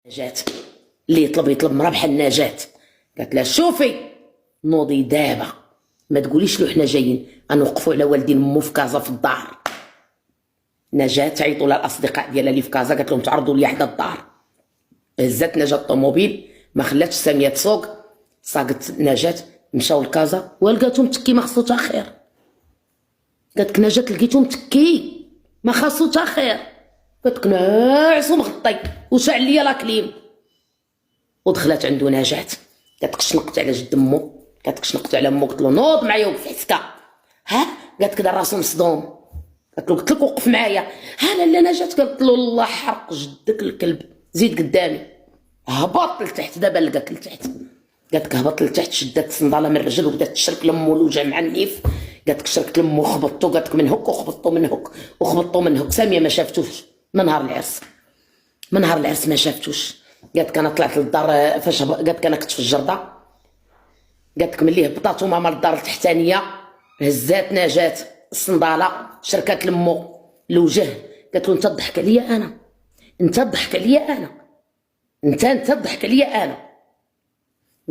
نجاة اللي يطلب مرا بحال نجاة. قالت لها شوفي نوضي دابا، ما تقوليش له حنا جايين غنوقفوا على والدين مو في كازا في الدار. نجاة تعيطوا لها الاصدقاء ديالها اللي في كازا، قالت لهم تعرضوا لي حدا الدار. هزات نجاة الطوموبيل، ما خلاتش ساميه تسوق، ساقت نجاة مشاو لكازا ولقاتو متكي ما خصو تا خير. قالت لك نجاة لقيتو متكي ما خاصو تا خير. قالت لك ناعس ومغطي وشعل ليا لاكليم. ودخلت عنده نجاة، قالت لك شنقت على جد امو، قالت لك شنقت على امو. قلت له نوض معايا وقف حسكا. ها قالت لك دار راسو مصدوم. قلت لك وقف معايا. ها لالا نجاة. قالت له الله حرق جدك الكلب، زيد قدامي. هبط لتحت دابا لقاك لتحت. قالت لك هبط لتحت، شدات الصنداله من الرجل وبدات تشرك لمو الوجع مع النيف. قالت لك شركت لمو خبطتو، قالت لك من هك وخبطتو من هك وخبطتو من هك. ساميه ما شافتوش من نهار العرس، من نهار العرس ما شافتوش. قالت لك انا طلعت للدار فاش قالت لك انا كنت في الجرده. قالت لك ملي هبطاتو ماما للدار التحتانيه هزات نجاة الصنداله شركات لمو الوجه. قالت له انت تضحك عليا انا، انت تضحك عليا انا، انت تضحك عليا انا.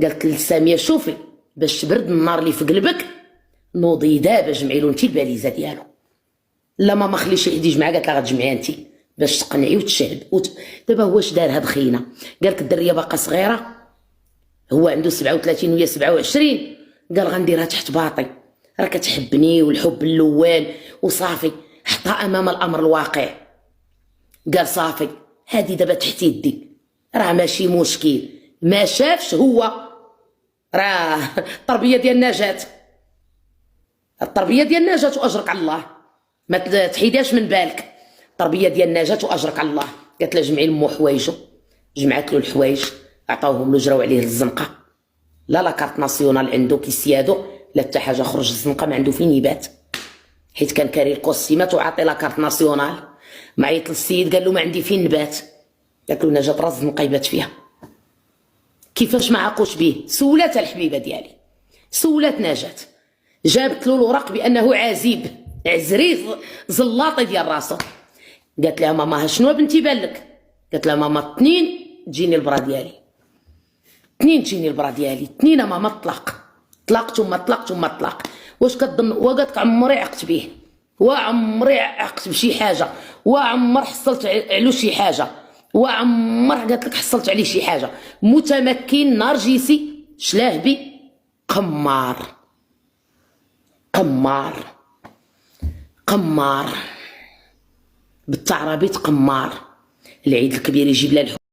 قالت لساميه شوفي باش تبرد النار اللي في قلبك نوضي دابا جمعي له انت الباليزه ديالو. لا ماما خلي شي حد يجمعها. قالت لها غتجمعيها انت باش تقنعي وتشهد دابا هو اش دار هاد خينا. قال لك الدريه باقا صغيره، هو عنده 37 وهي 27. قال غنديرها تحت باطي، راه كتحبني والحب الاول وصافي. حطها امام الامر الواقع. قال صافي هادي دابا تحت يدي، راه ماشي مشكل. ما شافش هو راه التربيه ديال نجاة، التربيه ديال نجاة واجرك على الله، ما تحيدهاش من بالك. التربيه ديال نجاة واجرك على الله. قالت له جمعي لمو حوايجو، جمعت له الحوايج عطاوهم له، جراو عليه الزنقه. لا لاكارت ناسيونال عنده كيسيادو، لا حتى حاجه. خرج الزنقه ما عنده فين يبات، حيت كان كاري الكوستيمات وعاطي لاكارت ناسيونال. معيط للسيد قال له ما عندي فين نبات. قالت له نجاة راه الزنقه يبات فيها. كيفاش ما عاقوش به؟ سولات الحبيبه ديالي، سولات نجاة، جابت له الوراق بانه عزيب عزري زلاطي ديال راسو. قالت لها ماما شنو بنتي بالك؟ قالت لها ماما اثنين تجيني البرا ديالي، اثنين تجيني البرا ديالي، اثنين ماما طلق، طلقت وما طلقت وما طلق. واش كتظن؟ وقالت لك عمري عقت به، وعمري عقت بشي حاجه، وعمر حصلت على شي حاجه، وعمر قالت لك حصلت عليه شي حاجه. متمكن نرجسي شلاهبي قمار، قمار قمار بالتعربيط قمار. العيد الكبير يجيب لها